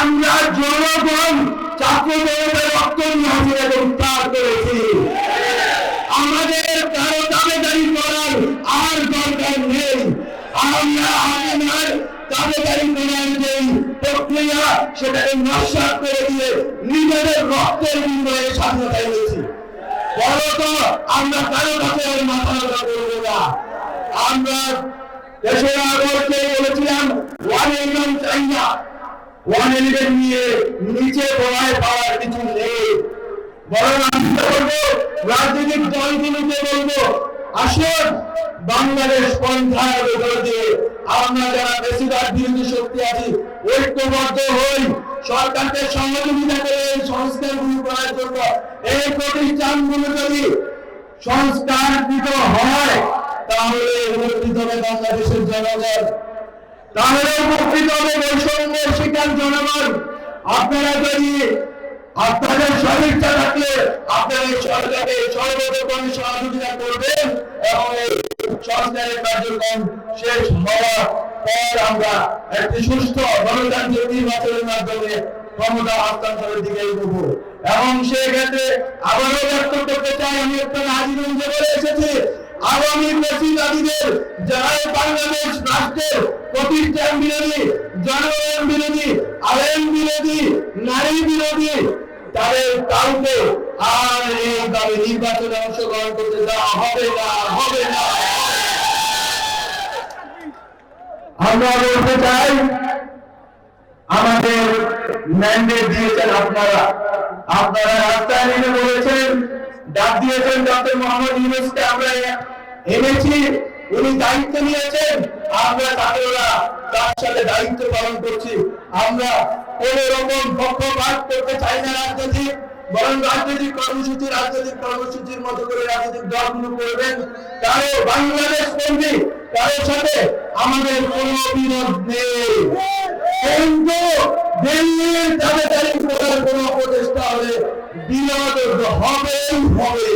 আমরা জনগণ ছাত্রদের রক্ত নিয়ে উদ্ধার করেছি। আমাদের কারো দাবিদারি করার আর দরকার নেই। আমরা আপনার দাবিদারি করার যে প্রক্রিয়া সেটাকে নস্যাৎ করে দিয়ে নিজেদের রক্তের বিনিময়ে স্বাধীনতা এনেছি। ফলত আমরা কারো কাছে মাথা ব্যথা করবো না। আমরা দেশের আগরকে বলেছিলাম ওয়ান এলিভেন চাই না, ওয়ান এলিভেন নিয়ে নিচে বলায় পাওয়ার কিছু নেই। বরং আমরা বলবো রাজনৈতিক দলগুলোকে বলবো আসুন বাংলাদেশ পন্থার ভেতর দিয়ে আমরা যারা বেশিরভাগ বিরোধী শক্তি আছি ঐক্যবদ্ধ হই, সরকারকে সহযোগিতা করে এই সংস্কারগুলো করার জন্য। এই প্রতিষ্ঠানগুলো যদি সংস্কারকৃত হয় তাহলে উপকৃত হবে বাংলাদেশের জনগণ, তাহলে উপকৃত হবে বৈষম্যের শিকার জনগণ। আপনারা যদি আপনাদের সদিচ্ছা থাকলে আপনারা এই সরকারকে সর্বতোভাবে সহযোগিতা করবেন এবং এই সংস্কারের কার্যক্রম শেষ হওয়ার পর আমরা একটি সুস্থ গণতান্ত্রিক নির্বাচনের মাধ্যমে ক্ষমতা হস্তান্তরের দিকে এগোবো। এবং সেক্ষেত্রে আবারও ব্যক্ত করতে চাই, আমি একটা রাজনীতি বলে এসেছি, আগামী প্রতিবাদীদের যারা বাংলাদেশ রাষ্ট্রের প্রতিষ্ঠান বিরোধী, জনগণ বিরোধী, আইন বিরোধী, নারী বিরোধী, তাদের কাউকে আর এইভাবে নির্বাচনে অংশগ্রহণ করতে দেওয়া হবে না, হবে না। আমরা বলতে চাই আমাদের ম্যান্ডেট দিয়েছেন আপনারা, আপনারা রাস্তায় নেমে বলেছেন, ডাক দিয়েছেন ডক্টর মোহাম্মদ ইউনূসকে আমরা এনেছি, উনি দায়িত্ব নিয়েছেন, আমরা ছাত্ররা তার সাথে দায়িত্ব পালন করছি। আমরা কোন রকম পক্ষপাত করতে চাই না রাজনীতি, বরং রাজনৈতিক কর্মসূচির মতো করে রাজনৈতিক দলগুলো করবেন। কারো বাংলাদেশ বন্দী কারোর সাথে আমাদের কোনো বিরোধ নেই, কিন্তু দিল্লির দাবিদারি করার কোনো প্রচেষ্টা হলে বিরোধ হবেই হবে।